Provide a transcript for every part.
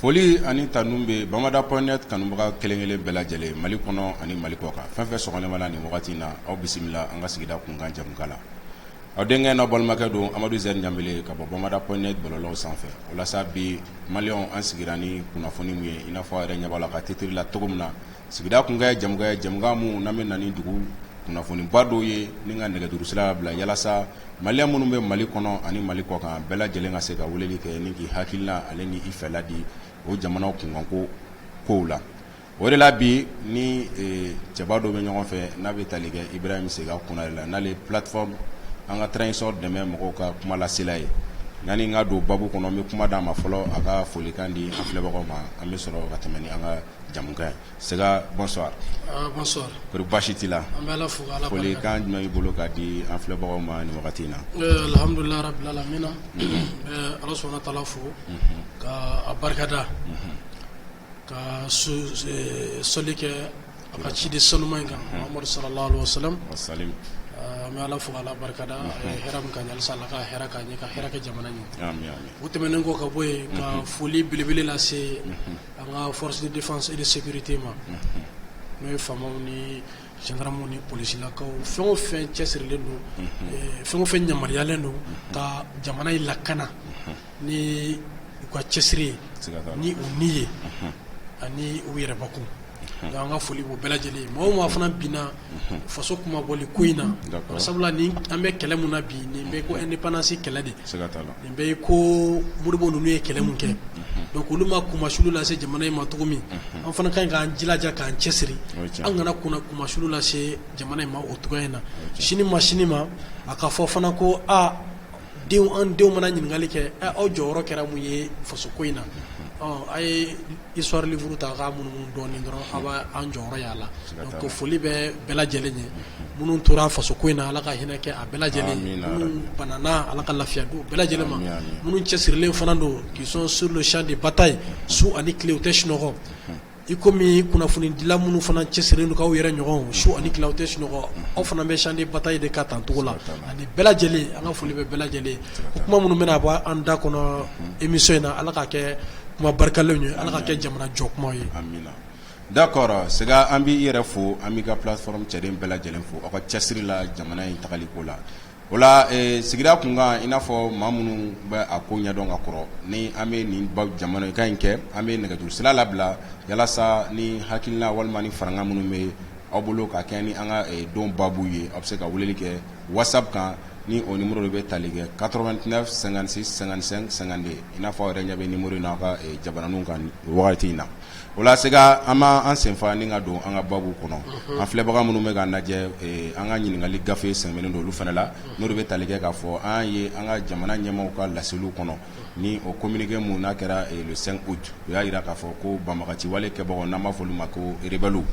Foli ani tanumbe bamada.net kanubaga kelenkelen bɛɛ lajɛlen Mali kɔnɔ ani Mali kɔ kan fɛn fɛn sɔgɔlen b'a ni wagati na aw bisimila an ka sigida kunkan jamukan la aw denkɛ n'aw balimakɛ don Amadu Zɛri Ɲanbele ka bɔ bamada.net bɔlɔlɔw sanfɛ walasa bi Maliyɛnw an sigira ni kunnafoni min ye i n'a fɔ a yɛrɛ ɲɛ b'a la ka titiri la cogo min na sigida kunkan jamukan mun n'an bɛ na ni dugu kunnafoniba dɔw ye ni ka nɛgɛjuru sira bila yalasa Maliyɛn minnu bɛ Mali kɔnɔ ani Mali kɔ kan bɛɛ lajɛlen ka se ka weleli kɛ ni k'i hakilina ale ni i fɛla di o jamanaw kunkanko kow la o de la bi ni cɛba dɔ bɛ ɲɔgɔn fɛ n'a bɛ tali kɛ Ibrahim Sega kunna la n'ale plateforme an ka transition dɛmɛ mɔgɔw ka kuma lasela ye yani n ka don babu kɔnɔ n bɛ kuma d'a ma fɔlɔ a ka folikan di an filɛbagaw ma an bɛ sɔrɔ ka tɛmɛ ni an ka jamukan ye Sega bonsoir. Bonsoir. Kori baasi t'i la. An bɛ Ala fo Ala barika. Folikan jumɛn b'i bolo k'a di an filɛbagaw ma ni wagati in na. Alhamdulillah rabbil alamin. Ala subhanahu wa ta'ala fo ka a barikada ka soli kɛ a ka ciden sanuman in kan Muhammadu sallallahu alaihi wasallam. Wasalim. An bɛ Ala fo Ala barikada hɛrɛ min ka ɲɛ halisa Ala ka hɛrɛ k'a ɲɛ ka hɛrɛ kɛ jamana ɲɛ. Amin amin. O tɛmɛnen kɔ ka bɔ yen ka foli belebele lase an ka force de défense et de sécurité ma n'o ye faamaw ni gendarmew ni polisilakaw fɛn o fɛn cɛsirilen don fɛn o fɛn yamaruyalen don ka jamana in lakana ni u ka cɛsiri ye ni u ni ye ani u yɛrɛbakun donc an ka foli b'o bɛɛ lajɛlen mɔgɔ o mɔgɔ fana binna faso kuma bɔli ko in na sabula ni an bɛ kɛlɛ mun na bi nin bɛɛ ko indépendance kɛlɛ de nin bɛɛ ye ko Modibo ninnu ye kɛlɛ mun kɛ donc olu ma kumasulu lase jamana in ma cogo min an fana kan k'an jilaja k'an cɛsiri an kana kumasulu lase jamana in ma o cogoya in na sini ma a ka fɔ fana ko an denw mana ɲininkali kɛ aw jɔyɔrɔ kɛra mun ye faso ko in na a ye histoire livre ta k'a munumunu dɔɔnin dɔrɔn a b'an jɔyɔrɔ y'a la donc foli bɛ bɛɛ lajɛlen ye minnu tora faso ko in na Ala ka hinɛ kɛ a bɛɛ lajɛlen minnu banana Ala ka lafiya don bɛɛ lajɛlen ma minnu cɛsirilen fana don qui sont sur le champ de bataille su ani tile u tɛ sunɔgɔ i komi kunnafoni dila minnu fana cɛsirilen don k'aw yɛrɛ ɲɔgɔn su ani tile u tɛ sunɔgɔ aw fana bɛ champ de bataille de ka tan cogo la ani bɛɛ lajɛlen an ka foli bɛ bɛɛ lajɛlen o kuma minnu bɛna bɔ an da kɔnɔ émission in na Ala ka kɛ kuma barikalen ye Ala ka kɛ jamana jɔ kuma ye amina d'accord Sega an b'i yɛrɛ fo an b'i ka plateforme cɛden bɛɛ lajɛlen fo aw ka cɛsiri la jamana in tagali ko la o la sigida kunkan i n'a fɔ maa minnu bɛ a ko ɲɛdɔn ka kɔrɔ ni an bɛ nin jamana kan in kɛ an bɛ nɛgɛjuru sira labila yalasa ni hakilina walima ni faranga minnu bɛ aw bolo ka kɛ ni an ka don babu ye aw bɛ se ka weleli kɛ WhatsApp kan ni o numéro de bɛ tali kɛ 89 56 55 52 i n'a fɔ aw yɛrɛ ɲɛ bɛ numéro in na aw ka jabaraninw kan wagati in na o la Sega an ma an senfa ni ka don an ka babu kɔnɔ an filɛbaga minnu bɛ k'an lajɛ an ka ɲininkali gafe sɛmɛnen don olu fana la n'o de bɛ tali kɛ k'a fɔ an ye an ka jamana ɲɛmaaw ka laseliw kɔnɔ ni o communiqué mun n'a kɛra le 5 août o y'a jira k'a fɔ ko banbagaci wale kɛbagaw n'an b'a fɔ olu ma ko rebelles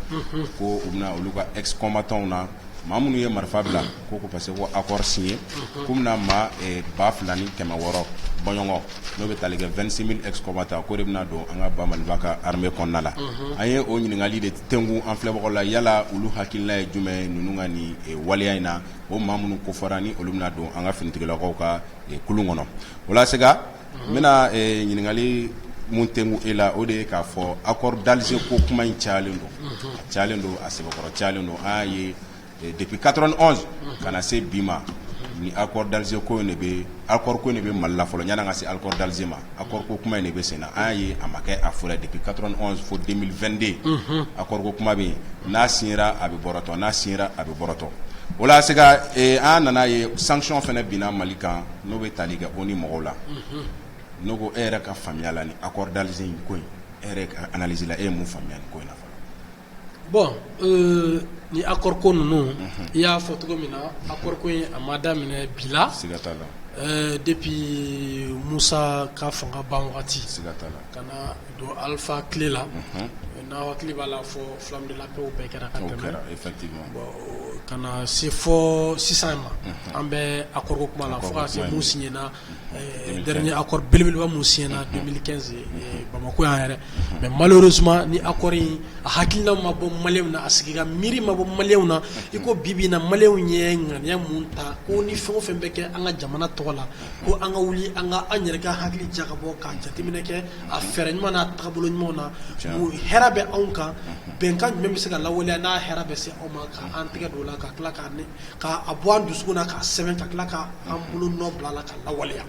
ko u bɛna olu ka ex combattants na maa minnu ye marifa bila ko parce que ko accord signé ko bɛna maa 2600 bɔɲɔgɔn n'o bɛ tali kɛ 26 000 ex combattants ko de bɛna don an ka Maliba ka armée kɔnɔna la an ye o ɲininkali de tɛnku an filɛbagaw la yala olu hakilina ye jumɛn ye ninnu ka nin waleya in na o maa minnu kofɔra ni olu bɛna don an ka finitigilakaw ka kulun kɔnɔ o la Sega n bɛna ɲininkali mun tɛnku e la o de ye k'a fɔ accord d'Alger ko kuma in cayalen don a sɛbɛkɔrɔ cayalen don an y'a ye depuis 91 kana se bima ni accord d'Alger ko ne be accord ko ne be malla folo nyana nga se accord d'Alger ma accord ko kuma ne be sena ayi amake afura depuis 91 fo 2022 accord ko kuma be na sinra abi boroto na sinra abi boroto wala sega an nana ye sanction fana bina malika no be taliga oni mogola no go era ka famiyala ni accord d'Alger ko era ka analyse la mu famiyala ko na bon ni accord ko nunu il y a photo mina accord ko amada mina bila sigatala depuis Moussa ka fanga ban wati sigatala kana do alpha clé là na wakli bala fo flamme de la paix au bekera ka teme effectivement bon kana c'est fo 600 ma ambe accord ko kuma la fo c'est mo signé na dernier accord belbel ba mo signé na 2015 Bamako ya mais malheureusement ni accord yi hakilna ma bo malew na asiga miri ma bo malew na iko bibi na malew nyenga ya munta ko ni fo fe beke anga jamana tola ko anga wuli anga anyerka hakili jakabo ka jatimine ke a ferenya na tabolo nyona mu herabe onka benkan même se ka lawole na herabe se o ma ka antiga dola ka kla ka ne ka abwan dusuna ka seven ka kla ka ambulu no blala ka lawole ya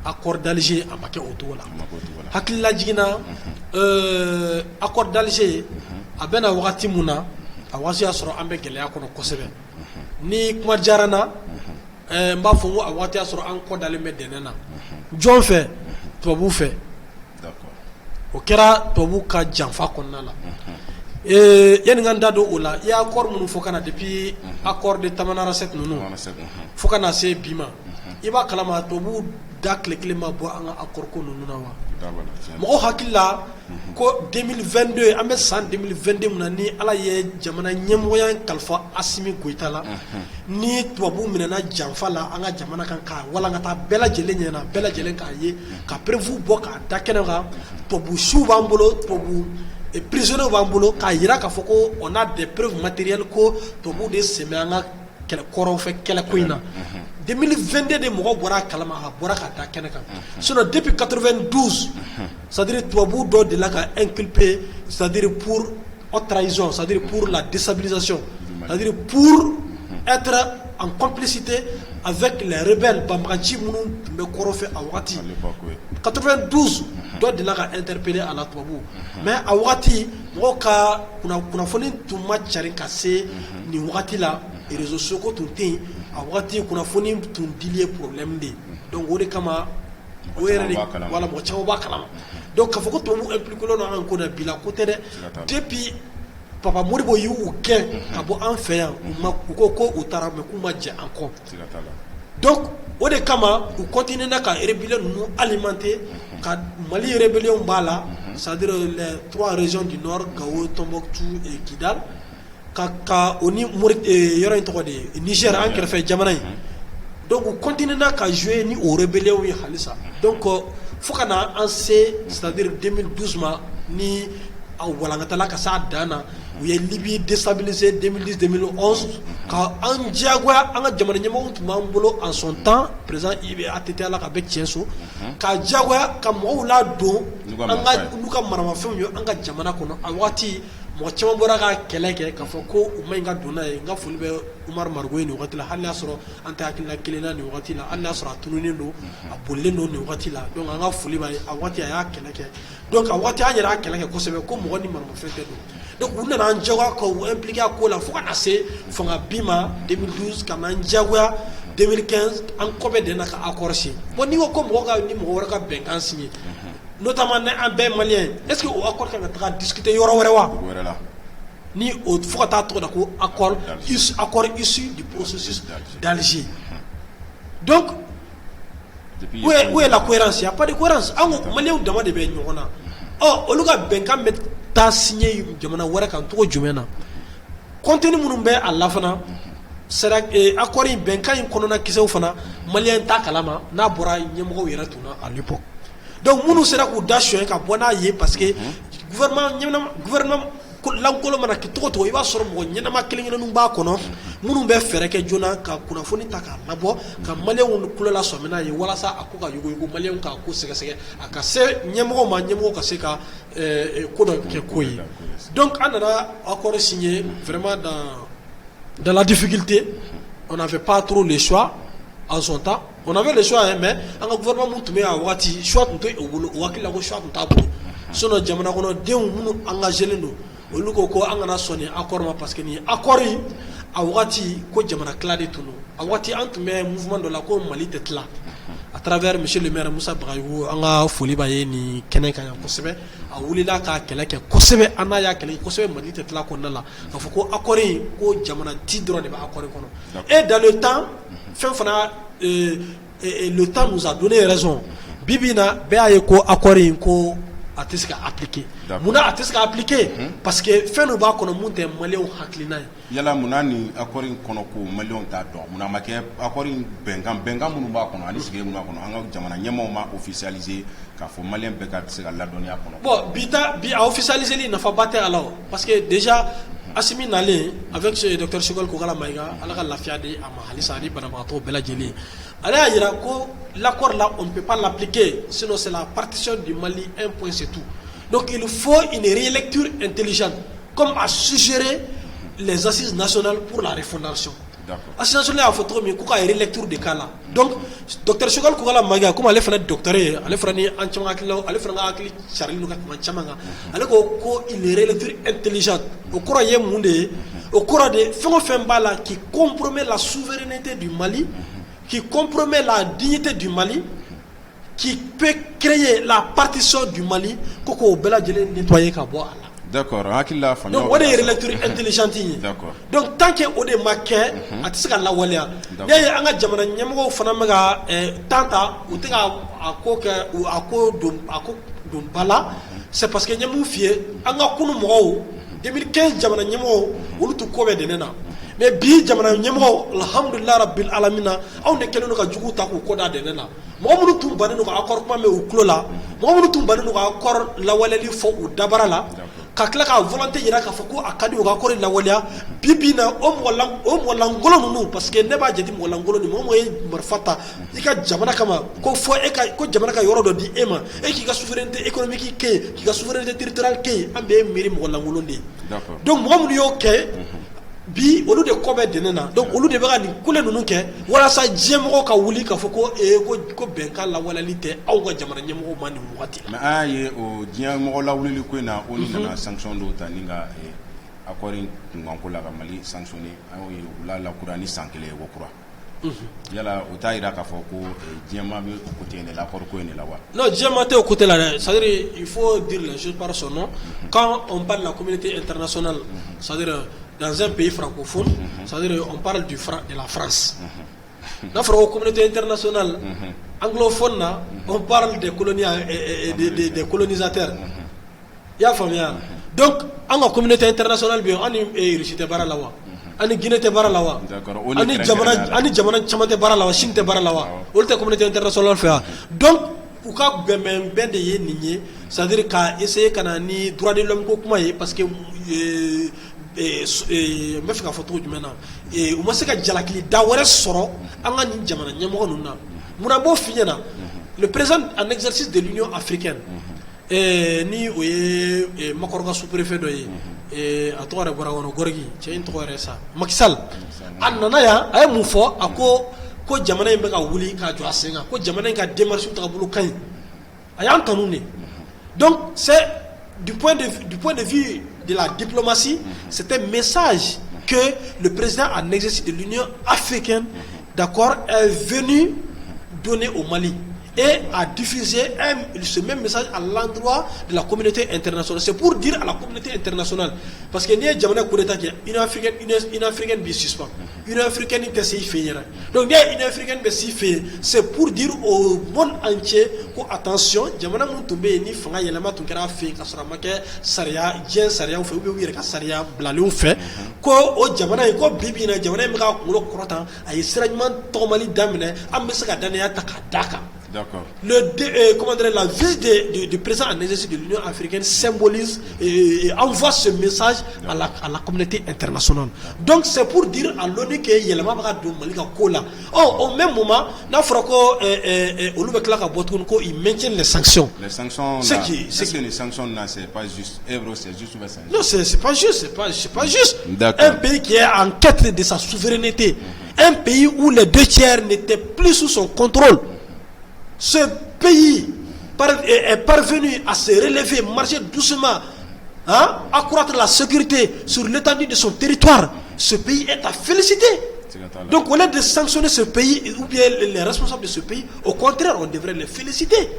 accord d'Alger amake otola hakilla jigina accord d'Alger abena wakati muna awasi asoro ambe gele yakono kosebe ni kuma jarana mba fo mo awati asoro an ko dale medenena jon fe tobu fe d'accord o kera tobu ka janfa konna la yani nganda do ola ya accord munu fo kana depuis accord de tamanara set nunu fo kana se bima iba kalama tobu dakle klima bo an accord ko nunu na wa mo hakilla ko 2022 ambe san 2022 munani ala ye jamana nyemoyan kalfa asimi goitala ni tobu minana janfala anga jamana kan ka wala ngata bela jele nyena bela jele ka ye ka prévu bo ka dakena ka tobu shuba mbolo tobu et prisonniers bambolo ka yira ka foko on a des preuves matérielles ko tobu de semanga kele koron fe kele koina 2022 de mogo bora kalama ha bora ka ta kene kan sinon depuis 92 c'est-à-dire tobu do de la ka inculpé c'est-à-dire pour haute trahison c'est-à-dire pour la déstabilisation c'est-à-dire pour être en complicité avec les rebelles Bambaji Mounou me Korofe Awati 92 doit de la interpeller à la Toabou mais Awati Moka kuna foni tuma chari kase ni Wati la et réseaux sociaux tout tin Awati kuna foni tout dilier problème de donc on est kama voilà mo chawo ba kala donc ka foko to mu impliquer lo na ko na bila côté de depuis Papa Moribo yu uke abo anfeya ko utara me kuma je encore donc o de kama u continuer na ka rébellion nous alimenter ka Mali rébellion bala c'est-à-dire les trois régions du nord Gao Tombouctou et Kidal ka oni yoro into de Niger en kerfe jamana donc u continuer na ka jouer ni au rébellion yi halisa donc fokana en c'est-à-dire 2012 ma ni walangata ka sa dana où est Libye déstabilisé 2010-2011 quand en Diagua en jamana nyamo tumbolo en son temps président Ibe atete ala avec Tienso ka Diagua ka mo la do anga nuka marama fenyo anga jamana kono awati mo chama bora ka keleke ka foko o mainga dona e nga fulbe Umar Margoy ni wakati la halla soro anta akila kelena ni wakati la alla soro tununi do abolle no ni wakati la donc anga fuliba awati ya keleke donc awati anyara keleke ko sebe ko mo ni marama fete do donc on a un jawa ko impliqué ko la fo kana se fonga bima 2012 kana jawa 2015 en combien de naka accord si bon ni ko mo ga ni mo wara benkan signé notamment en ben malien est-ce que au accord kan tra discuter yoro wara ni au fo ta to da ko accord issu du processus d'Alger donc où est la cohérence? Il n'y a pas de cohérence. Malien demande de ben yona oh oluga benkan met ta signé jamana wara kan to jumena contenu munumbe alla fana sera accord benkan konona kisew fana malien ta kalama na bora nyemgo yera tuna à l'époque donc munu sera ko dasho ka bona ye parce que gouvernement lankolo mana ki to iba soro mo nyina ma kelingina nu ba kono munu be fere ke jona ka kuna foni taka labo ka malien kulo la somena ye wala sa akuka yugo malien ka ko sega aka se nyemgo ka se ka ko do ke koyi donc anana accord signé vraiment dans dans la difficulté, on n'avait pas trop le choix en son temps. On avait le choix, hein, mais un gouvernement m'a a wati choix ou wakil la choix tabou. Sono jamana kono de mu engagé nous. Olu ko angana soni accord parce que ni accord yi a wati ko jamana clade tunu. A wati antume mouvement de la ko Mali tetla. À travers monsieur le maire Moussa Brayou anga foli baye ni kenen kan kosebe a wulila ka keleke kosebe anaya keleke kosebe Mali tetla ko nala. Faut ko accord yi ko jamana ti droit de ba accord kono. Et dans le temps fin fana le temps nous a donné raison. Bibina be ko accord yi ko ateska appliquer muna ateska appliquer parce que fenu ba kono munte malien haklina yala muna ni accord kono ko malien ta do muna make accord bengam munu ba kono ani sige muna kono anga jamana nyemo ma officialiser ka fo malien be ka tsega la donia kono bon bi a officialiser li na fa batte alors parce que déjà Assimi Nalé avec ce docteur Chogol Kogala Maïga ala ka lafia de ama halisa ni banabato bela jeli ala yira ko l'accord là on ne peut pas l'appliquer sinon c'est la partition du Mali un point c'est tout. Donc il faut une relecture intelligente comme a suggéré les assises nationales pour la refondation. Assises nationales a photo mais kuka relecture de cas là. Donc docteur Chogol Kogala Maïga comme allait faire doctoré allait faire ni anchama akilo allait faire akili charli no katma chamanga allait ko une relecture intelligente au cours de monde au cours de Fembala qui compromet la souveraineté du Mali, qui compromet la dignité du Mali, qui peut créer la partition du Mali, koko bela jele nettoyer ka boire. D'accord, donc on est relecture intelligente. D'accord. Donc tant que on est marqué atisaka la walia. Dès anga jamana nyamgo fana mega tanta utenga ako dom bala, c'est parce que nyamu fie anga kunu mo 2015 jamana nyamo ulutu kobe denena mais bi jamana nyamo alhamdulillah rabbil alamin on ne keleno ka jugu ta ko koda denena mo munu tum banenu ko akor kuma me o klola mo munu tum banenu ko akor la walali fo o dabara la ka kla ka volonté yira ka foko akadi o akor la walia bibina o mo langolo nunu parce que ne ba jeti mo langolo ni mo moy marfata ika jamana kama ko fo e ka ko jamana ka yoro do di ema e ki ka souveraineté économique ke ki ka souveraineté territoriale ke ambe miri mo langolo ndi. Donc mo munu yo ke bi olu de kobe denena donc olu de bega ni kule nunu ke wala sa jemoko ka wuli ka foko ko benka la wala lite aw ga jamana nyemoko mani wati mais aye o jemoko la wuli ko na oni na sanction do taninga according ngonko la Mali sanctionné ayo la kurani sankele wo kura yala o taira ka foko jema bi o côté ne la ko ne la wa non jema te au côté là c'est-à-dire il faut dire les choses par son nom quand on parle de la communauté internationale c'est-à-dire dans un pays francophone, c'est-à-dire on parle du de la France. Dans la communauté internationale anglophone, on parle des colonies et des colonisateurs. Il y a famille. Donc, en la communauté internationale, on est Richite Baralawa, on est Guinée Baralawa, on est Jamana Chamate Baralawa, Chinte Baralawa, on est la communauté internationale. Donc, pour que ben de yé, c'est-à-dire qu'à essayer qu'on droit de l'homme parce que me fika photo du maintenant et o masaka jalakili da wore soro anga ni jamana nyamo nuna muna bo finyana le président en exercice de l'Union africaine ni oye makorga sous-préfet do e atore bora wono gorgi ci intore sa Macky Sall annana ya ay mu fo ako ko jamana yimbe ka wuli ka jo asenga ko jamana ka démarche ta bulu kan ayan kanuni donc c'est du point de vue de la diplomatie, c'est un message que le président en exercice de l'Union africaine, d'accord, est venu donner au Mali et a diffusé ce même message à l'endroit de la communauté internationale. C'est pour dire à la communauté internationale, parce que une africaine bi suspend, une africaine est si fait. Donc une africaine est si fait, c'est pour dire au monde entier que attention, jamana mun tombe ni fanga yelama tunkara fait kasara make saria jen saria ou fait ou bien ka saria blalou fait ko o jamana ko bibi na jamana me ka kulo krota ay sirajman to Mali damne am se ka dane ya takadaka D'accord. La visite du président en exercice de l'Union africaine symbolise et envoie ce message à la communauté internationale. Donc c'est pour dire à l'ONU que yelema baka do malika kola. Au même moment, na frako olu klaka botkon ils maintiennent les sanctions. Les sanctions que les sanctions là c'est pas juste. C'est juste ou ça? Non, c'est pas juste, c'est pas juste. Un pays qui est en quête de sa souveraineté, un pays où les 2/3 n'étaient plus sous son contrôle. Ce pays est parvenu à se relever, marcher doucement, accroître la sécurité sur l'étendue de son territoire. Ce pays est à féliciter. Donc, au lieu de sanctionner ce pays ou bien les responsables de ce pays, au contraire, on devrait les féliciter.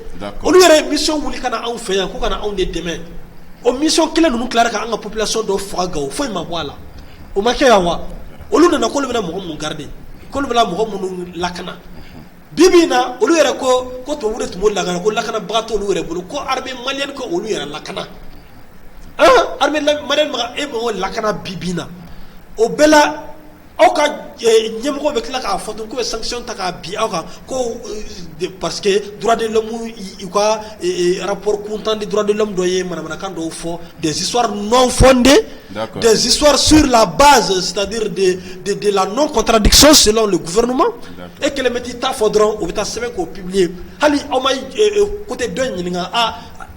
On lui a mission où on fait un demain. Au mission qu'il a nous clair que la population doit faire faut y m'avoir. Au maquillage, au lieu de nous colomber mon garder, colomber mon lakana. Bibina olu yɛrɛ ko to wure tumo lakana ko lakana bagatɔ olu yɛrɛ bolo ko armée malienne ko olu yɛrɛ lakana armée malienne ma e mo lakana bibina o bɛɛ la aw ka ɲɛmɔgɔ bɛ tila k'a fɔ ko bɛ sanction ta k'a bi aw kan ko parce que droit de l'homme u ka rapport kuntan de droit de l'homme dɔ ye manamanakan dɔw fɔ des histoires non fondées. D'accord. Des histoires sur la base, c'est-à-dire de la non-contradiction selon le gouvernement. D'accord. Et que les métiers faudront au état semaine qu'on publie. Hali au moins côté de n'inga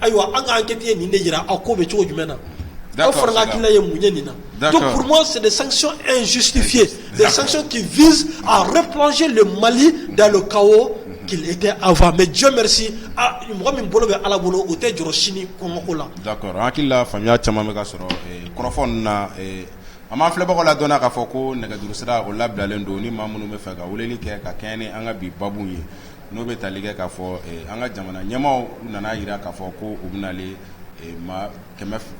aywa anga enquêter ni n'ira à quoi veut tu mena. D'accord. Donc pour moi c'est des sanctions injustifiées, des sanctions qui visent à replonger le Mali dans le chaos qu'il était avant. Mais Dieu merci, d'accord. Akila famia chama meka soro korofon na ama fleba ko la dona ka foko negaduru sira o labla lendo ni mamunu me faga woleli ke ka kene anga bi babu ye no be talige ka fo anga jamana nyama nana yira ka foko ubnale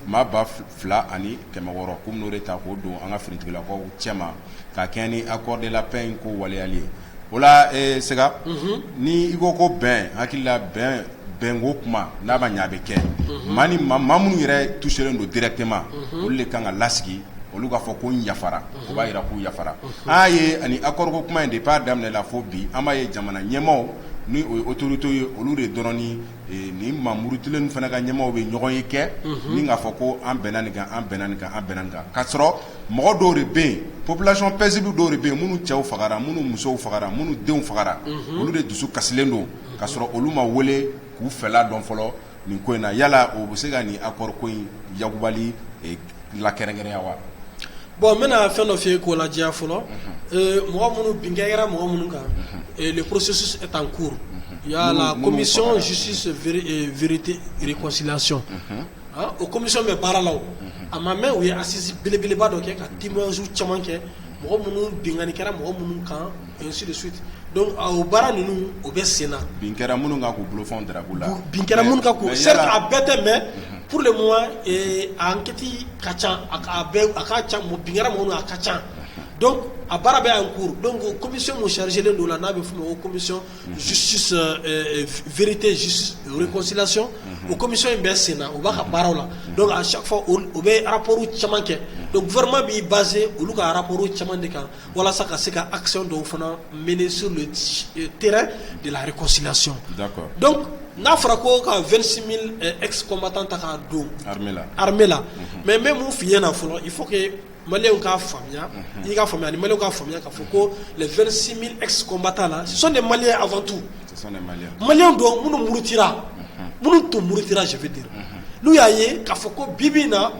ma ba fla ani kema woro kum no reta ko do anga fritila ko chema ka kene accord de la paix ko wale ali ola sega ni iko ko ben hakila ben go kuma na ba nyabe ke mani mamunu yere toucher ndo directement o le kanga laski o lu ga fo ko yafara o ba ira ko yafara aye ani accord ko kuma inde pas damne la phobie amaye jamana nyemo ni autorité o lu de doroni ni mamurutilen fana ga nyemo be nyogon yike ni nga fo ko an benaniga kasro mo do rebe population paisible do rebe munu chaw fagara munu muso fagara munu deun fagara o lu de dusu kasilendo kasro o lu ma wole ku fela don folo ni ko na yala o be se ga ni accord ko yagubali la kerengere yawa bon mena feno fi ko la dia folo mo munu bingera mo munu ka le processus est en cours. Il y a la commission justice vérité et réconciliation au commission me baralaw ama me oui assisi belebele ba do ke ka témoignage chaman ke mo munu bingani kera mo munu kan et ainsi de suite. Donc au bara nunu au be sénat bingera munu nga ko blo fond dra bula bingera munu ka ko certes a bête mais pour le moment enquête kacha aka mo bingera munu akacha. Donc à Barabé en cours, donc commission mon chargé de la nave commission justice vérité justice réconciliation aux commission Sénat au bas barola. Donc à chaque fois au be rapport ou chamanke. Donc gouvernement bi basé au luka rapport ou chamandeka. Voilà ça que c'est action de fona mener sur le terrain de la réconciliation. D'accord. Donc na frako ka 26 000 ex-combattants ta do armée là. Mais même on fier na folo, il faut que Maliens ka famia, il ka famia, les Maliens ka famia ka foko les 26 000 ex-combattants là, ce sont des Maliens avant tout. Ce sont des Maliens. Maliens do munu murutira. Munu to murutira je veux dire. Nous yaye ka foko bibina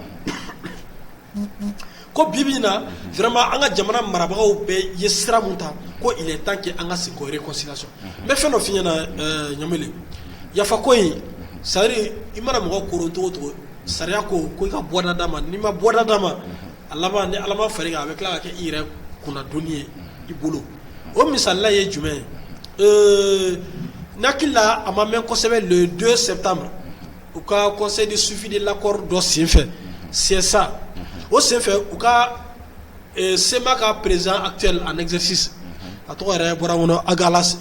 ko bibina vraiment anga jamana marabagaw be yesra munta ko il est temps que anga se réconciliation. Mais fait no finyana nyamele. Ya fakoyi sari imana mo ko ronto to sariya ko ka boda dama ni ma boda dama alama ni alama fariga avec la ke ire kuna donier ibolo o misalla ye jumɛn nakila amamen kosɛbɛ le 2 septembre au cas conseil de suivi de l'accord do senfɛ c'est ça au senfɛ au cas sema ka président actuel en exercice a tɔgɔ yɛrɛ bɔra ŋɔnɔ agalas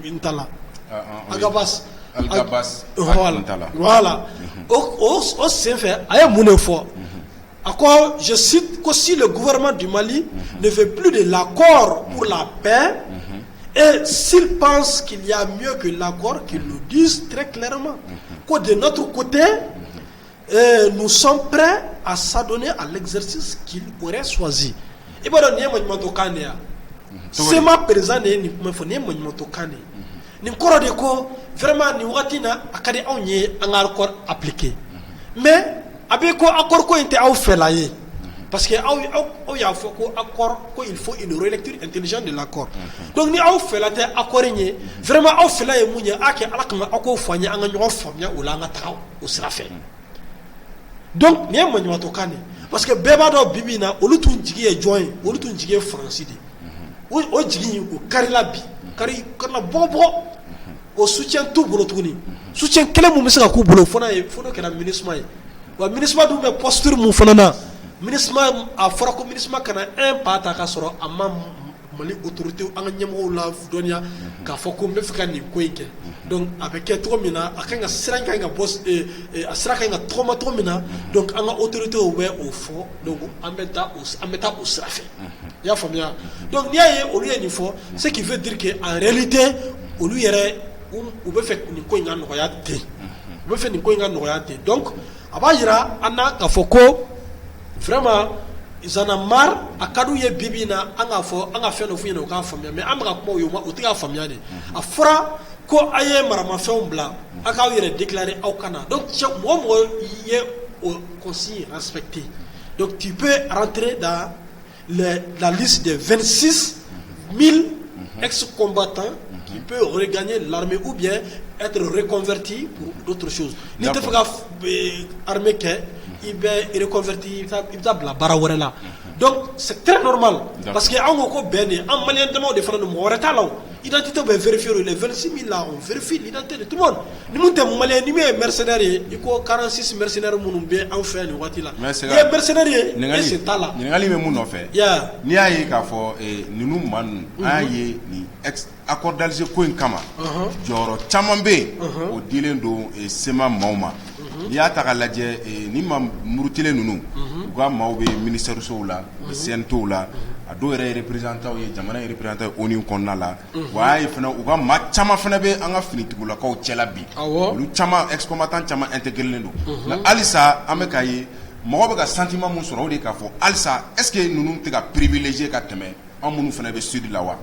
intala agabas voilà au senfɛ a ye mun de fɔ. Encore, je cite que si le gouvernement du Mali ne veut plus de l'accord pour la paix Et s'ils pensent qu'il y a mieux que l'accord, qu'ils nous disent très clairement que de notre côté, nous sommes prêts à s'adonner à l'exercice qu'ils auraient choisi. Et bien, c'est ma présence, ni vraiment ni watina akade onye un accord appliqué. Mais avec quoi accord ko inte au fait là parce que il faut accord il faut une relecture intelligente de l'accord. Donc ni au fait là te accord ni vraiment au fait là e munya ake alakma ako fanya anga nyo famia ou la ngata au sera fait. Donc ni mo nyo tokane parce que beba do bibina olutu njigi e join olutu njigi e francide. O jigi o karila bi kari kana bobo au soutien tout bolo tuguni soutien kele mu misaka ku bolo fona ke na ministre wa ministre du me posture mu fona na ministre a fora ko ministre kana un pata ka soro amma mali autorité an nyemo la donia ka foko me fika ni ko yike donc avec to mina akanga siranga nga boss asiraka nga troma mina donc an autorité we au fond donc ameta au srafe ya famia donc niaye au lieu ni fo ce qui veut dire que en réalité au lieu ou be fait ni ko nga no ya te be fait ni ko nga no ya te donc abajira ana ka foko vraiment ils en ont marre à kadou ye bibina anga fait no fuina ka famia mais amra ko yo ma utika famia de afra ko aye marama fe bla aka yere déclarer au Canada donc moi ye au conseil respecté donc tu peux rentrer dans la liste des 26 000 ex-combattants qui peut regagner l'armée ou bien être reconverti pour d'autres choses. Ni te fera armée que il est reconverti, il va la barawara. Donc c'est très normal parce que en gros ben en malien demande de faire le morata là. Identité va vérifier les 26 000 là, on vérifie l'identité de tout le monde. Nous sommes malien ni mercenaires, il y a 46 mercenaires moun bien en fait ni wati là. Les mercenaires c'est là. Ni ngali me moun en fait. Ya. Ni ayi ka fo nous man ayi ni ex accord d'Alger ko en kama. Joro chamambe o dilen do sema mauma. Ya ta kalaje ni mam murutile nunu. Ga mawbe ministère so la, CNTO la. A do yɛrɛ représentant ye jamana ye représentant ONU kɔnɔna la wa ye fana u ka maa caman fana bɛ an ka finitigulakaw cɛla bi olu caman ex-combattant caman intégrelen don nka halisa an bɛ k'a ye mɔgɔ bɛ ka sentiment mun sɔrɔ o de k'a fɔ halisa est-ce que ninnu tɛ ka privilégié ka tɛmɛ an minnu fana bɛ sud la wa.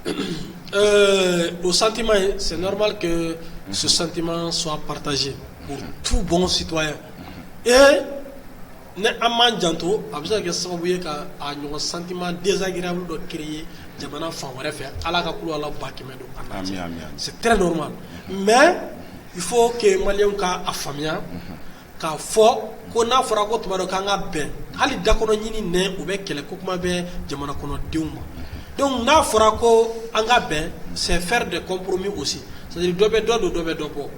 Le sentiment, c'est normal que ce sentiment soit partagé pour tout bon citoyen et ne amman janto a bɛ se ka kɛ sababu ye ka a ɲɔgɔn sentiment désagréable dɔ créer jamana fan wɛrɛ fɛ ala ka kulu ala ba kɛmɛ don a lajɛ c'est très normal mais il faut que maliyɛnw ka a faamuya k'a fɔ ko n'a fɔra ko tuma dɔ k'an ka bɛn hali dakɔnɔ ɲini nɛ u bɛ kɛlɛ ko kuma bɛ jamana kɔnɔdenw ma donc n'a fɔra ko an ka bɛn c'est faire des compromis aussi c'est-à-dire dɔ bɛ dɔ don dɔ bɛ dɔ bɔ.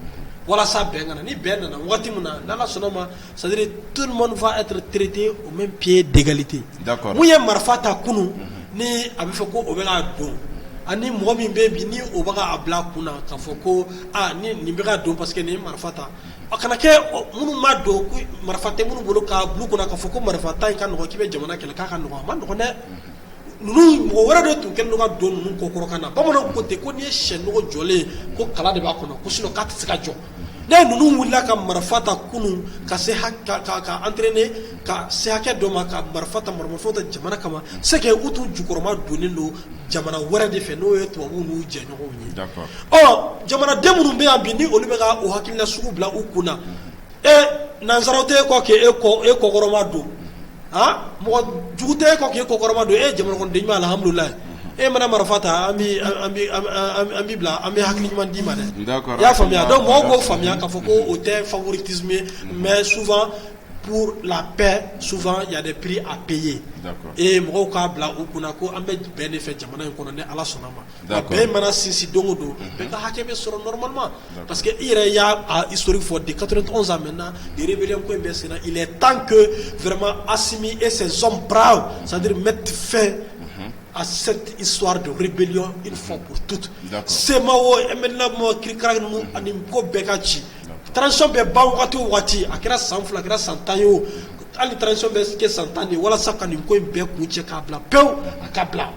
Voilà ça bien ni bien nana wati muna nana sonoma c'est-à-dire tout le monde va être traité au même pied d'égalité. D'accord. Mu ye marfata kunu ni a bɛ fɔ ko o bɛ ka don ani mɔgɔ min bɛ bi ni o bɛ ka bila kunna ka fɔ ko ni nin bɛ ka don parce que ni marfata a kana kɛ minnu ma don ko marfa tɛ minnu bolo ka bulu kunna ka fɔ ko marfata in ka nɔgɔ k'i bɛ jamana kɛlɛ k'a ka nɔgɔ a ma nɔgɔ dɛ. Ninnu mɔgɔ wɛrɛ de tun kɛlen don ka don ninnu kɔkɔrɔ ka na bamananw ko ten ko n'i ye sɛ nɔgɔ jɔlen ko kala de b'a kɔnɔ ko sinon k'a tɛ se ka jɔ. Ne ninnu wulila ka marifa ta kunun ka se ka entraîner ka se hakɛ dɔ ma ka marifa ta maramafɛnw ta jamana kama c'est que u tun jukɔrɔma donnen don jamana wɛrɛ de fɛ n'o ye tubabuw n'u jɛɲɔgɔnw ye. D'accord. Jamanaden minnu bɛ yan bi ni olu bɛ ka o hakilina sugu bila u kun na nansaraw tɛ kɔ k'e kɔkɔrɔma don mɔgɔ jugu tɛ kɔ k'e kɔkɔrɔma don jamana kɔnɔden ɲuman alhamdulilayi. Mana marafata an bi bila an bɛ hakili ɲuman d'i ma dɛ. Y'a faamuya donc mɔgɔw k'o faamuya k'a fɔ ko o tɛ favoritisme mais souvent pour la paix souvent il y a des prix à payer. Et mɔgɔw k'a bila u kunna ko an bɛ bɛn de fɛ jamana in kɔnɔ ni ala sɔnna ma. Bɛn mana sinsin don o don bɛn ka hakɛ bɛ sɔrɔ normalement parce que i yɛrɛ y'a historique fɔ de 91 ans maintenant les rébellions ko in bɛ sen na il est temps que vraiment Assimi et ses hommes braves c'est-à-dire mettre fin à cette histoire de rébellion une fois pour toutes. C'est Mao et maintenant moi Krikra nous anim ko bekachi. Transition be ba wati a kɛra san fila a kɛra san tan ye hali transition bɛ kɛ san tan de walasa ka nin ko in bɛɛ kun cɛ k'a bila pewu a ka bila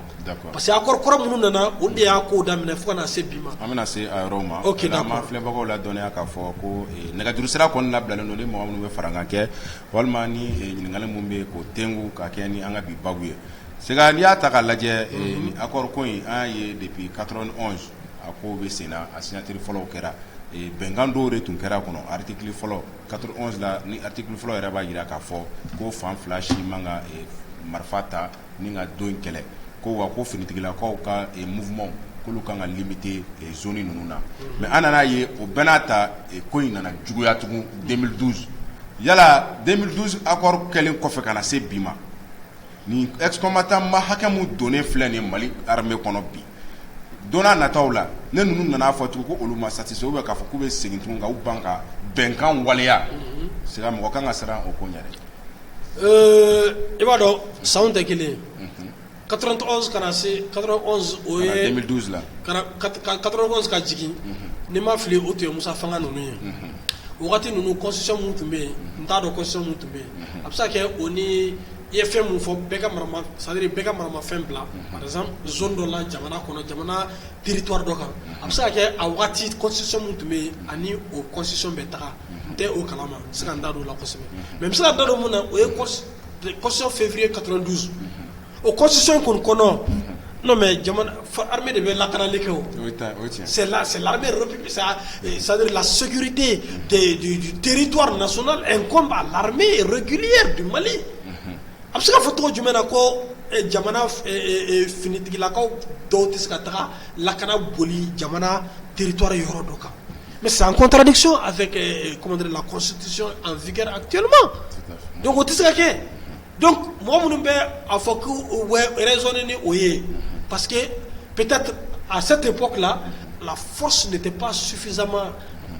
parce que accord kɔrɔ minnu nana o de y'a ko daminɛ fo ka na se bi ma. An bɛna se a yɔrɔw ma. Ok, d'accord. An ma filɛbagaw la dɔnniya k'a fɔ ko nɛgɛjuru sira kɔni labilalen don ni mɔgɔ minnu bɛ farakan kɛ walima ni ɲininkali min bɛ yen k'o tengu ka kɛ ni an ka bi babu ye. Sega n'i y'a ta k'a lajɛ ni accord ko in an y'a ye depuis 91 a ko bɛ sen na a signature fɔlɔw kɛra. Bɛnkan dɔw de tun kɛra kɔnɔ article fɔlɔ 91 la ni article fɔlɔ yɛrɛ b'a jira k'a fɔ ko fan fila si man ka marifa ta ni ka don in kɛlɛ ko wa ko finitigilakaw ka mouvement k'olu kan ka limiter zone ninnu na mais an nana ye o bɛɛ n'a ta ko in nana juguya tugun 2012 yala 2012 accord kɛlen kɔfɛ ka na se bi ma ni ex-combattant ma hakɛ mun donnen filɛ nin Mali armée kɔnɔ bi donna nataw la ne ninnu nana fɔ tugun ko olu ma satisfait ou bien k'a fɔ k'u bɛ segin tugun ka u ban ka bɛnkan waleya sega mɔgɔ kan ka siran o ko ɲɛ dɛ. I b'a dɔn sanw tɛ kelen ye 91 kana se 91 o ye 2012 la 91 ka jigin ni ma fili o tun ye Musa Fanga ninnu ye wagati ninnu constitution mun tun bɛ yen n t'a dɔn constitution mun tun bɛ yen a bɛ se ka kɛ o ni i ye fɛn mun fɔ bɛɛ ka marama c'est-à-dire bɛɛ ka maramafɛn bila par exemple zone dɔ la jamana kɔnɔ jamana territoire dɔ kan a bɛ se ka kɛ a wagati constitution mun tun bɛ yen ani o constitution bɛ taga n tɛ o kalama n bɛ se ka n da don o la kosɛbɛ mais n bɛ se ka n da don mun na o ye constitution février 92 o constitution kɔni kɔnɔ non mais jamana armée de bɛ lakanali kɛ o c'est l'armée république c'est-à-dire la sécurité du territoire national incombe à l'armée régulière du Mali. A bɛ se ka fɔ tɔgɔ jumɛn na ko jamana finitigilakaw dɔw tɛ se ka taga lakana boli jamana territoire yɔrɔ dɔ kan mais c'est en contradiction avec comment dire la constitution en vigueur actuellement donc o tɛ se ka kɛ donc mɔgɔ minnu bɛ a fɔ ko bɛ raisonner ni o ye parce que peut-être à cette époque là la force n'était pas suffisamment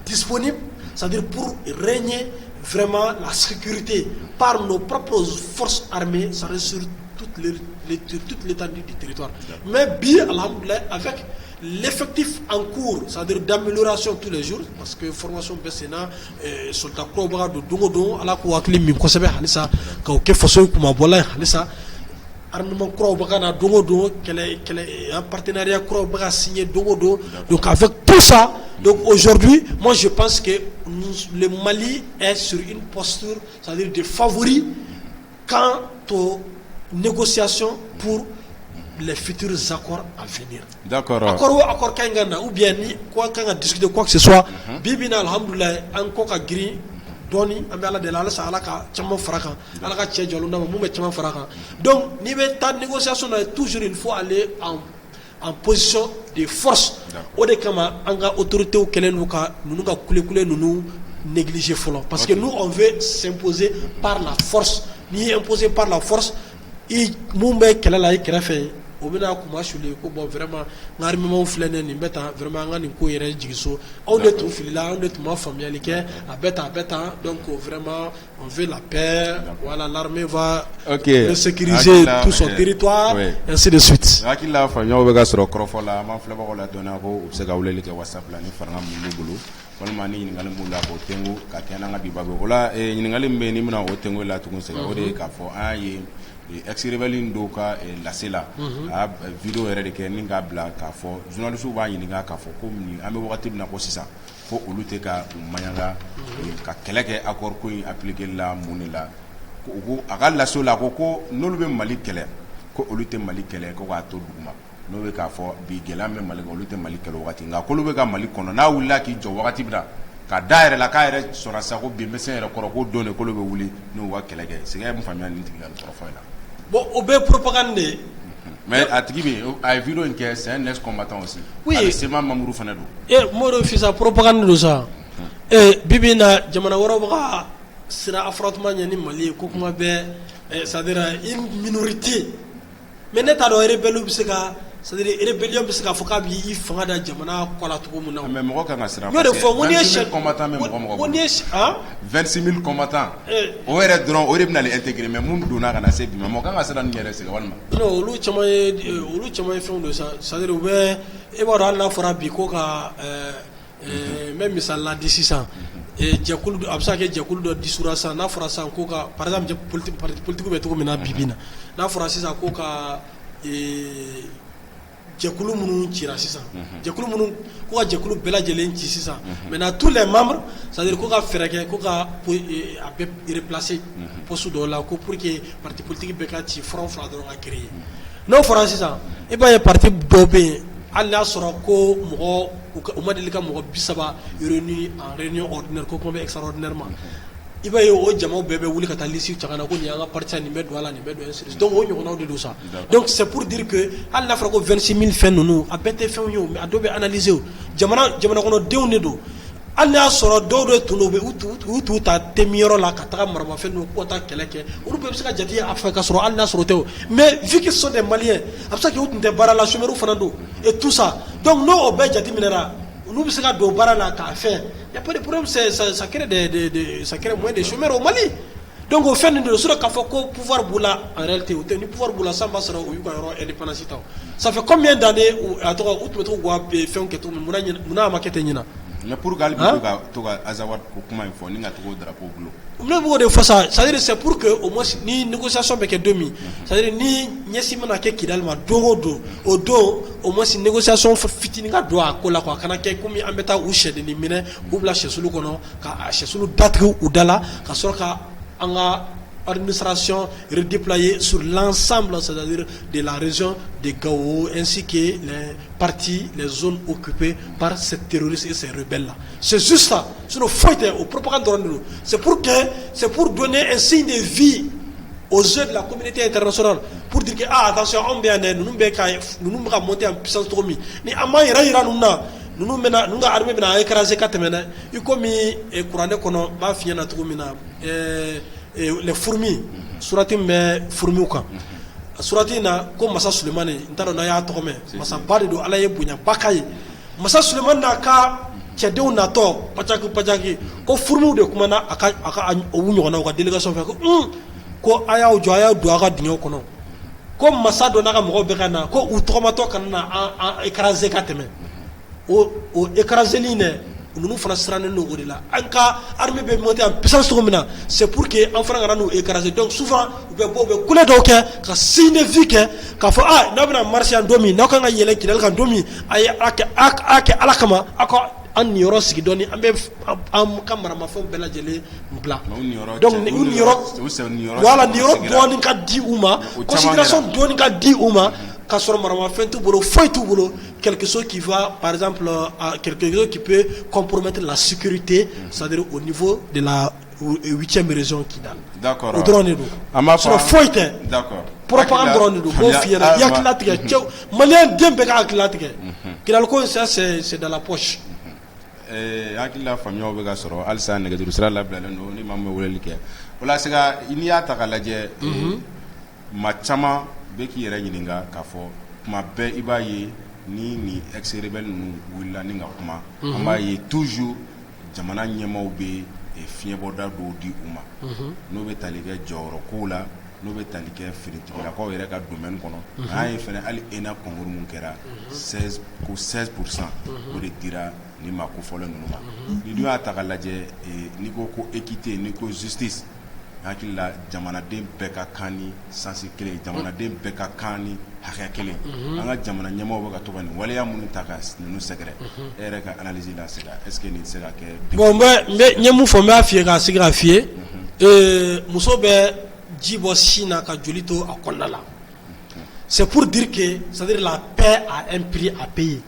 disponible c'est-à-dire pour régner vraiment la sécurité par nos propres forces armées, ça reste sur toute l'étendue du territoire. Mais bien, alhamdoulilah, avec l'effectif en cours, c'est-à-dire d'amélioration tous les jours, parce que formation BCNA, soldat Krobaga de Dongodon, à la Kouakli, Mimkosebe, Halissa, Kauke Fosso, Kumabola, Halissa, armement Krobaga na Dongodon, quel est un partenariat Krobaga signé Dongodon. Donc avec tout ça, donc aujourd'hui, moi je pense que le Mali est sur une posture, c'est-à-dire de favori quant aux négociations pour les futurs accords à venir. D'accord. Accord Kangana ou bien ni quoi qu'on a discuté quoi que ce soit, Bibina alhamdoulilah encore à gris doni amala de la sala ka chama faraka ala ka che joluna mu me chama faraka. Donc ni ta négociation toujours il faut aller en position de force. O de kama anga autorité ou kelen nuka nunuga kule nunu négliger folo parce que nous on veut s'imposer par la force. Ni imposer par la force i mumbe kelela i krefe o bena kuma shule ko bon vraiment ngari memo flene ni beta vraiment ngani ko yere jigiso on de tout filila on de tout ma familiale ke a beta donc vraiment on veut la paix voilà l'armée va sécuriser tout son territoire ainsi de suite akila fanyo be ga soro krofola ma fleba ko la dona ko se ga wulele ke whatsapp la ni faranga mu bulu walima ni ngali mu la ko tengu ka tena nga bibabe wala ngali mbe ni muna o tengu la tukun se ga o de ka fo aye ex-rebelle do ka lasela a vidéo yɛrɛ de kɛ ni ka bila k'a fɔ journaliste b'a ɲininka k'a fɔ ko ni an bɛ wagati min na ko sisan ko olu tɛ ka u maɲanga ka kɛlɛ kɛ accord ko in appliquer la mun de la ko a ka lasew la ko n'olu bɛ Mali kɛlɛ ko olu tɛ Mali kɛlɛ ko k'a to duguma n'o bɛ k'a fɔ bi gɛlɛya bɛ Mali kan olu tɛ Mali kɛlɛ wagati nka k'olu bɛ ka Mali kɔnɔ n'a wulila k'i jɔ wagati min na ka da yɛrɛ la k'a yɛrɛ sɔrɔ sa ko bin bɛ se yɛrɛ kɔrɔ ko don de k'olu bɛ wuli n'u ka kɛlɛ kɛ sɛgɛ mun faamuya nin tigi la nin kɔrɔfɔ in na. Bon, au bé propagande. Mais à Tigibi, à vidéo que c'est un ex-combattant aussi. Oui. C'est ma Mamoudou Fanadou. Et moi, je fais sa propagande de ça. Et Bibina, Jamana Warabra, sera affrontement ni Mali, Koukuma Bé, c'est-à-dire une minorité. Mais n'est pas le rebelle, c'est-à-dire rébellion, parce qu'il faut qu'il fasse da Jamana, Kuala Toumouna. Mais moi, quand on sera 26 000 combattants, même 26 000 combattants. On est drôle, on est bien intégré, mais mon donneur a assez bien. Moi, quand on sera nié, c'est vraiment. Non, olu chama fait de ça. C'est-à-dire ouais, et voilà, là, fera bikoka, même misal là d'ici ça. Et Djakulu, absa que Djakulu de dissoudre na fera ça koka. Par exemple, politique beto comme na bibina. Na fera ça koka. jɛkulu minnu cira sisan jɛkulu minnu ko ka jɛkulu bɛɛ lajɛlen ci sisan maintenant tous les membres c'est-à-dire ko ka fɛɛrɛ kɛ ko ka a bɛ replacer poste dɔw la ko pour que parti politique bɛɛ ka ci front fila dɔrɔn ka créer n'o fɔra sisan i b'a ye parti dɔw bɛ yen hali n'a sɔrɔ ko mɔgɔ u ma deli ka mɔgɔ 30 réunis en réunion ordinaire ko kuma bɛ extraordinairement i b'a ye o jamaw bɛɛ bɛ wuli ka taa liste cɛ ka na ko nin y'an ka parti nin bɛ don a la nin bɛ don ainsi donc o ɲɔgɔnnaw de don sa donc c'est pour dire que hali n'a fɔra ko 26 000 fɛn ninnu a bɛɛ tɛ fɛnw ye mais a dɔw bɛ analyser o jamana kɔnɔdenw de don hali n'a y'a sɔrɔ dɔw de tun don u t'u ta temiyɔrɔ la ka taga maramafɛn ninnu ko ka taa kɛlɛ kɛ olu bɛɛ bɛ se ka jate a fɛ ka sɔrɔ hali n'a sɔrɔ tɛ o mais vu qu'ils sont des Maliens a bɛ se ka kɛ u tun tɛ baara la chômeurs fana don et tout ça donc n'o o bɛɛ jate minɛra olu bɛ se ka don baara la k'a fɛn y a pas de problème ça crée ça crée moins de chômeurs au Mali donc au fait de sur k'a fɔ ko pouvoir b'u la en réalité o tɛ ni pouvoir b'u la san b'a sɔrɔ u y'u ka yɔrɔ indépendance ta ça fait combien d'années a tɔgɔ u tun bɛ to k'u ka fɛnw kɛ cogo min munna a ma kɛ ten ɲinan mais pour que to ka Azawad ko kuma in fɔ ni ka togo drapeau bleu ne b'o de fɔ sa c'est-à-dire c'est pour que au moins ni négociation bɛ kɛ don min c'est-à-dire ni ɲɛsin mana kɛ Kidali ma don o don au moins négociation fitinin ka don a ko la quoi a kana kɛ komi an bɛ taa u sɛdennin minɛ k'u bila sɛsulu kɔnɔ ka sɛsulu datigi u da la ka sɔrɔ ka an ka administration redéployée sur l'ensemble, c'est-à-dire de la région de Gao ainsi que les parties, les zones occupées par ces terroristes et ces rebelles-là. C'est juste ça. C'est une faute au propagande. C'est pour donner un signe de vie aux yeux de la communauté internationale. Pour dire que, attention, on vient nous nous monter en puissance trop mis. Ni ama ira nous mena nous armée bena écraser quatre mena. Il comme courant kono ba fiena trop mina les fourmis surati me fourmi kan surati na ko masa Sulemani ntaro na ya tokome masa bade do ala ye bunya bakaye masa Sulemani na ka cɛdenw natɔ pacaki ko fourmiw de kuma na aka o ɲɔgɔnnaw ka délégation fɛ ko a y'aw jɔ a y'aw don a ka dingɛw kɔnɔ ko masa dɔ n'a ka mɔgɔw bɛ ka na ko u tɔgɔmatɔ kana na an écraser ka tɛmɛ o écraseli ne nous fana sirannen don o de la an ka armée bɛ monter en puissance cogo min na c'est pour que an fana kana n'u écraser donc souvent u bɛ bɔ u bɛ kule dɔw kɛ ka signe de vie kɛ k'a fɔ n'a bɛna marcher yan don min n'aw kan ka yɛlɛ Kidali kan don min a ye a kɛ ala kama aw ka an niyɔrɔ sigi dɔɔni an bɛ an ka maramafɛnw bɛɛ lajɛlen bila donc niyɔrɔ voilà niyɔrɔ dɔɔni ka di u ma considération dɔɔni ka di u ma ka sɔrɔ maramafɛn t'u bolo foyi t'u bolo quelque chose qui va par exemple quelque chose qui peut compromettre la sécurité c'est-à-dire au niveau de la 8e région Kidal. D'accord. O dɔrɔn de don. An b'a fɔ foyi tɛ. D'accord. Propagande dɔrɔn de don. B'o f'i ɲɛna i hakilila tigɛ cɛw maliyɛn den bɛɛ ka hakilila tigɛ. Kidal ko ça c'est dans la poche. Hakilila faamuyaw bɛ ka sɔrɔ halisa nɛgɛjuru sira labilalen don ni maa min bɛ weleli kɛ o la siga n'i y'a ta k'a lajɛ maa caman bɛ k'i yɛrɛ ɲininka k'a fɔ kuma bɛɛ i b'a ye ni ex-rebelle ninnu wulila ni ka kuma an b'a ye toujours jamana ɲɛmaaw bɛ fiɲɛbɔda dɔw di u ma n'o bɛ tali kɛ jɔyɔrɔkow la n'o bɛ tali kɛ finitigilakaw yɛrɛ ka domaine kɔnɔ an ye fɛnɛ hali ENA concours mun kɛra 16% o de dira ni maa kofɔlen ninnu ma ni dun y'a ta k'a lajɛ n'i ko ko équité n'i ko justice hakili la jamanaden bɛɛ ka kan ni sansi kelen jamanaden bɛɛ ka kan ni hakɛ kelen an ka jamana ɲɛmaaw bɛ ka to ka nin waleya minnu ta ka ninnu sɛgɛrɛ e yɛrɛ ka analyse la se ka est-ce que nin se ka kɛ bon n ye mun fɔ n b'a f'i ye k'a sigi k'a f'i ye muso bɛ ji bɔ sin na ka joli to a kɔnɔna la c'est pour dire que c'est-à-dire la paix a un prix à payer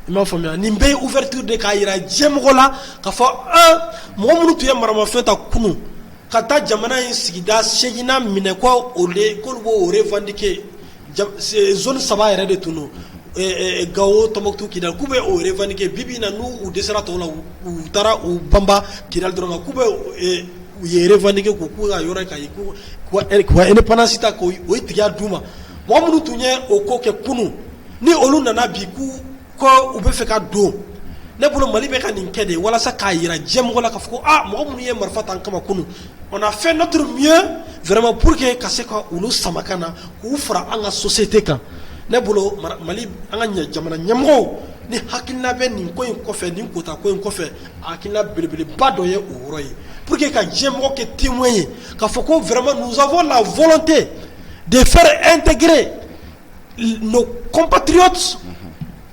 i m'a faamuya nin bɛɛ ye ouverture de k'a yira diɲɛmɔgɔ la k'a fɔ mɔgɔ minnu tun ye maramafɛn ta kunun ka taa jamana in sigida 8nan minɛ k'olu b'o revendiquer zone 3 yɛrɛ de tun don Gao Tombouctou Kidal k'u bɛ o revendiquer bibi na n'u dɛsɛra tɔw la u taara u banba Kidal dɔrɔn kan k'u bɛ u ye revendiquer k'u ka yɔrɔ ka ye k'u ka indépendance ta k'o tigiya d'u ma mɔgɔ minnu tun ye o ko kɛ kunun ni olu nana bi ko u bɛ fɛ ka don ne bolo Mali bɛ ka nin kɛ de walasa k'a yira diɲɛmɔgɔ la k'a fɔ ko mɔgɔ minnu ye marifa ta an kama kunun on a fait notre mieux vraiment pour que ka se ka olu sama ka na k'u fara an ka société kan ne bolo Mali an ka jamana ɲɛmɔgɔw ni hakilina bɛ nin ko in kɔfɛ nin kota ko in kɔfɛ hakilina belebeleba dɔ ye o yɔrɔ ye pour que ka diɲɛmɔgɔ kɛ témoin ye k'a fɔ ko vraiment nous avons la volonté de faire intégrer nos compatriotes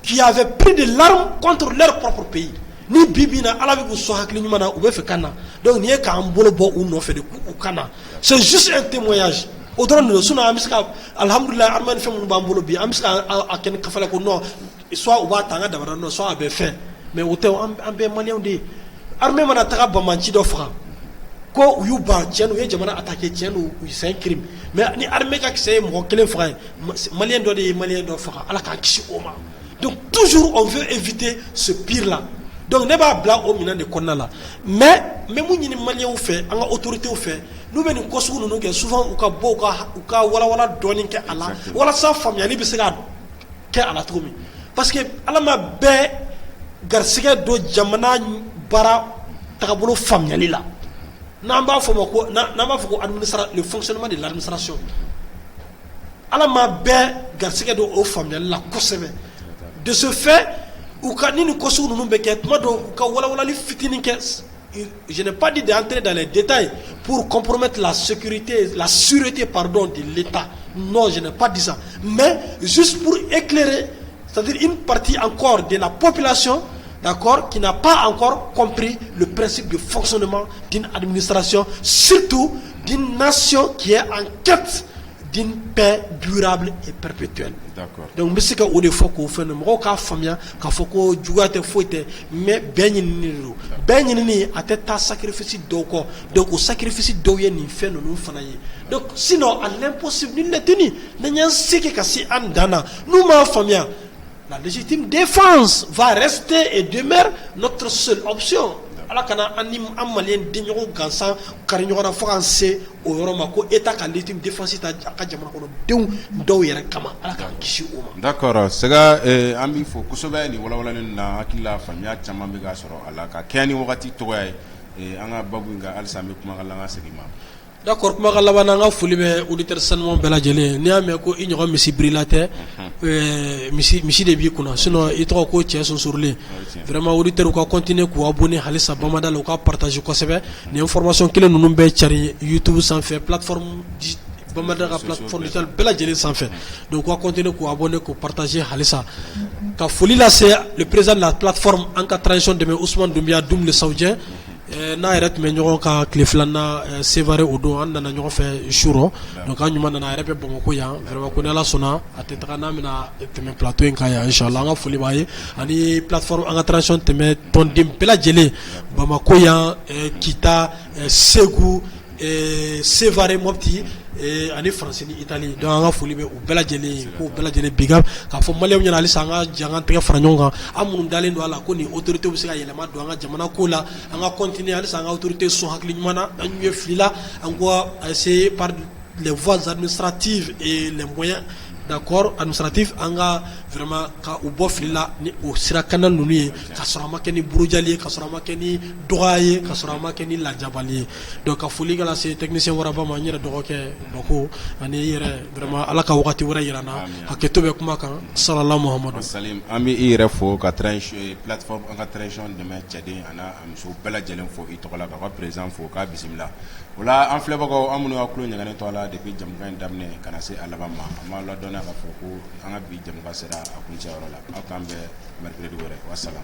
qui avaient pris de l'arme contre leur propre pays. Ni bibina ala bi so hakli nyuma ou be fe kana donc ni ka ambolo bo ou no fe de ou kana c'est juste un témoignage odron no suna amiska alhamdulillah arman fe mun bambolo bi amiska aken kafala ko no soit ou ba tanga da no soit be fait mais o te ambe malien de armée mana taka bamanci do fra ko yu ba tienu ye jamana attaquer tienu c'est un crime mais ni armée ka c'est mo kelen fra malien do fra ala ka kisi oma donc toujours on veut éviter ce pire là. Donc ne b'a bla au minant de konna mais même ni malien fait en autorité fait nous venons kosu nous que souvent ou ka wala doni ke ala wala sa famille ni bisega ke ala tromi parce que ala ma be garsige do jamana bara takabolo famille là namba fo ko namba fo le fonctionnement de l'administration ala ma be garsige do o famille là kosebe de ce fait ou quand nous construisons nos béquettes, je n'ai pas dit d'entrer dans les détails pour compromettre la sécurité, la sûreté de l'État. Non, je n'ai pas dit ça. Mais juste pour éclairer, c'est-à-dire une partie encore de la population, d'accord, qui n'a pas encore compris le principe de fonctionnement d'une administration, surtout d'une nation qui est en quête d'une paix durable et perpétuelle. D'accord. Donc, je sais que vous faut que vous faites un famille, qu'il faut que vous jouez, mais ben ni a tête sacrifice d'oko. Donc, au sacrifice d'oyen ni fait nous fanaye. Donc, sinon, à l'impossible, nous ne tenons. Nous n'avons pas si andana. Nous, ma famille, la légitime défense va rester et demeure notre seule option. ala kana anim amalien dinyo gansan karinyo na français o yoroma ko état ka légitime défense ta ka jamana ko dew do yere kama ala ka kishi uma. D'accord, sega ambi fo kusoba ni wala na akila famia chama be ga soro ala ka keni wakati to ay anga babu nga alsa me kuma kala nga segima. D'accord, kuma kala bana nga fuli be auditeur sanmo bela jele ni ame ko inyo misi brilate misi de bi kuna sinon itro ko tie son surle vraiment auditeur ko continuer ko abonner halisa bamada lo ka partager ko sebe ni information kile nunu be chari YouTube sans fait plateforme bamada ka plateforme digital bela jele sans fait donc ko continuer ko abonner ko partager halisa ka fuli la c'est le président de la plateforme en cas transition de Ousmane Doumbia Doum le saoudien na yɛrɛ me ɲɔgɔn ka tile filanan sévaré o don an nana ɲɔgɔn fɛ shuro donc an ɲuman nana a yɛrɛ bɛ Bamakɔ yan vraiment ko ni Ala sɔnna a tɛ taga n'a bɛna tɛmɛ plateau in kan yan inchallah an ka foli b'a ye ani plateforme an ka transition tɛmɛ tɔnden bɛɛ lajɛlen Bamakɔ yan Kita Segu Sévaré Mopti ani France ni Italie donc an ka foli bɛ u bɛɛ lajɛlen ko bɛɛ lajɛlen big up k'a fɔ maliyɛnw ɲɛna halisa an ka jangan tɛgɛ fara ɲɔgɔn kan an minnu dalen don a la ko ni autorité bɛ se ka yɛlɛma don an ka jamana ko la an ka continuer halisa an ka autorité sɔn hakili ɲuman na an ɲɛ fili la an ko essayer par les voies administratives et les moyens d'accord administratif an ka vraiment ka u bɔ fili la ni o sira kana ninnu ye ka sɔrɔ a ma kɛ ni burujali ye ka sɔrɔ a ma kɛ ni dɔgɔya ye ka sɔrɔ a ma kɛ ni lajabali ye donc ka foli kɛla se technicien waraba ma n yɛrɛ dɔgɔkɛ Bako ani yɛrɛ vraiment Ala ka wagati wɛrɛ yira na hakɛto bɛ kuma kan sallallahu Muhamadu salim an bɛ i yɛrɛ fo ka plateforme an ka transition dɛmɛ cɛden ana a muso bɛɛ lajɛlen fo i tɔgɔ la ka ka président fo k'a bisimila o la an filɛbagaw an minnu y'a tulo ɲɛgɛnnen to a la depuis jamukan in daminɛ ka na se a laban ma an b'a ladɔnniya k'a fɔ ko an ka bi jamukan sera a kuncɛyɔrɔ la aw k'an bɛn mercredi wɛrɛ wassalam.